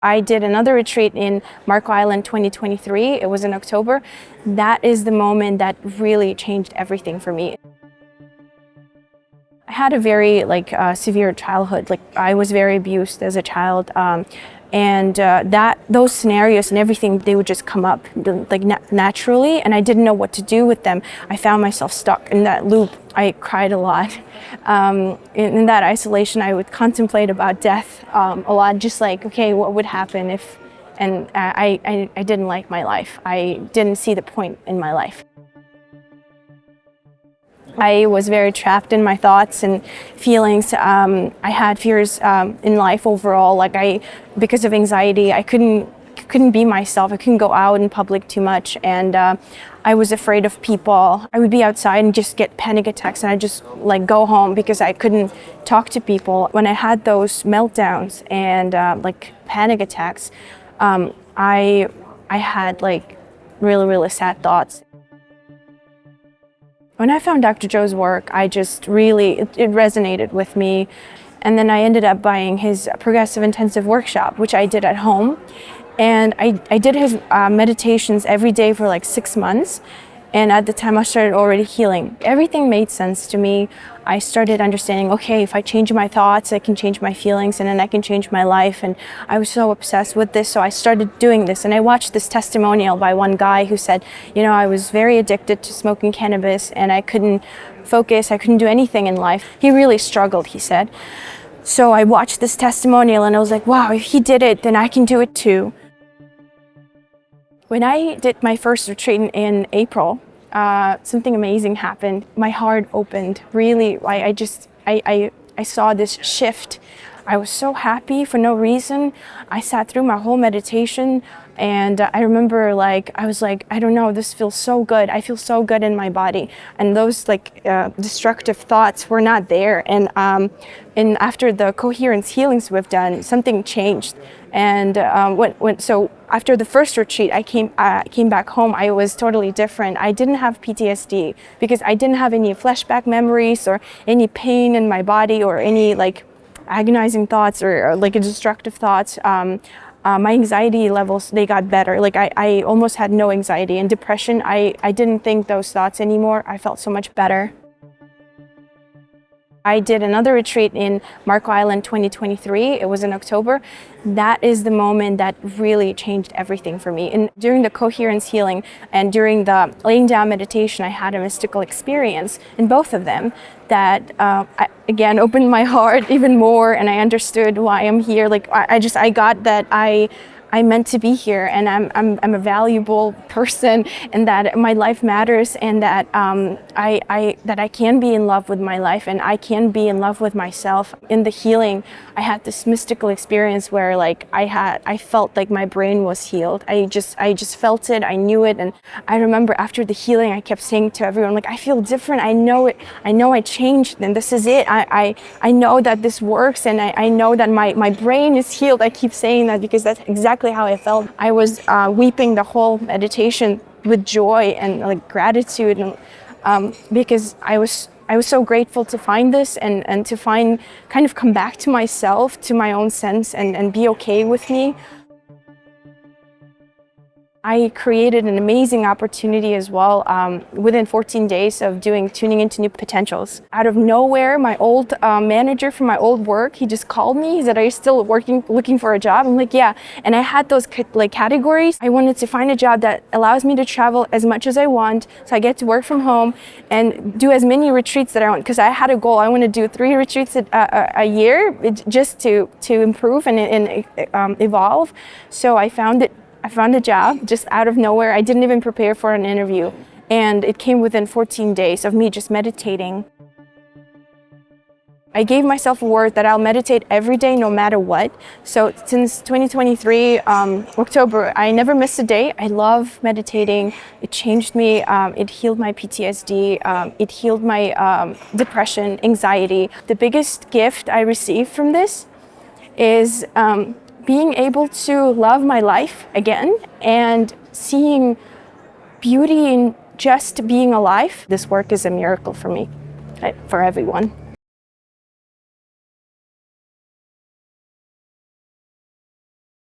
I did another retreat in Marco Island 2023. It was in October. That is the moment that really changed everything for me. I had a very severe childhood. I was very abused as a child, and those scenarios and everything, they would just come up naturally, and I didn't know what to do with them. I found myself stuck in that loop. I cried a lot. In that isolation, I would contemplate about death a lot, just like, okay, what would happen if? And I didn't like my life. I didn't see the point in my life. I was very trapped in my thoughts and feelings. I had fears in life overall. Because of anxiety, I couldn't be myself. I couldn't go out in public too much, and I was afraid of people. I would be outside and just get panic attacks, and I just go home because I couldn't talk to people. When I had those meltdowns and panic attacks, I had really sad thoughts. When I found Dr. Joe's work, it resonated with me. And then I ended up buying his progressive intensive workshop, which I did at home. And I did his meditations every day for 6 months. And at the time I started already healing. Everything made sense to me. I started understanding, okay, if I change my thoughts, I can change my feelings, and then I can change my life. And I was so obsessed with this, so I started doing this. And I watched this testimonial by one guy who said, I was very addicted to smoking cannabis, and I couldn't focus, I couldn't do anything in life. He really struggled, he said. So I watched this testimonial and I was like, wow, if he did it, then I can do it too. When I did my first retreat in April, something amazing happened. My heart opened. Really, I saw this shift. I was so happy for no reason. I sat through my whole meditation, and I remember I was like, I don't know, this feels so good. I feel so good in my body, and those destructive thoughts were not there. And after the Coherence Healings we've done, something changed. And so after the first retreat, I came back home. I was totally different. I didn't have PTSD because I didn't have any flashback memories or any pain in my body or any agonizing thoughts or destructive thoughts. My anxiety levels, they got better. I almost had no anxiety. And depression, I didn't think those thoughts anymore. I felt so much better. I did another retreat in Marco Island 2023. It was in October. That is the moment that really changed everything for me. And during the Coherence Healing and during the laying down meditation, I had a mystical experience in both of them that again opened my heart even more, and I understood why I'm here. I got that I'm meant to be here, and I'm a valuable person, and that my life matters, and that I can be in love with my life, and I can be in love with myself. In the healing, I had this mystical experience where I felt like my brain was healed. I just felt it. I knew it, and I remember after the healing, I kept saying to everyone, I feel different. I know it. I know I changed, and this is it. I know that this works, and I know that my brain is healed. I keep saying that because that's exactly how I felt. I was weeping the whole meditation with joy and gratitude, and because I was so grateful to find this and to kind of come back to myself, to my own sense, and be okay with me. I created an amazing opportunity as well within 14 days of tuning into new potentials. Out of nowhere, my old manager from my old work, he just called me. He said, "Are you still looking for a job?" I'm like, "Yeah." And I had those categories. I wanted to find a job that allows me to travel as much as I want, so I get to work from home and do as many retreats that I want. Because I had a goal. I want to do 3 retreats a year just to improve and evolve. So I found a job just out of nowhere. I didn't even prepare for an interview. And it came within 14 days of me just meditating. I gave myself a word that I'll meditate every day no matter what. So since 2023, October, I never missed a day. I love meditating. It changed me. It healed my PTSD. It healed my depression, anxiety. The biggest gift I received from this is being able to love my life again and seeing beauty in just being alive. This work is a miracle for me, for everyone.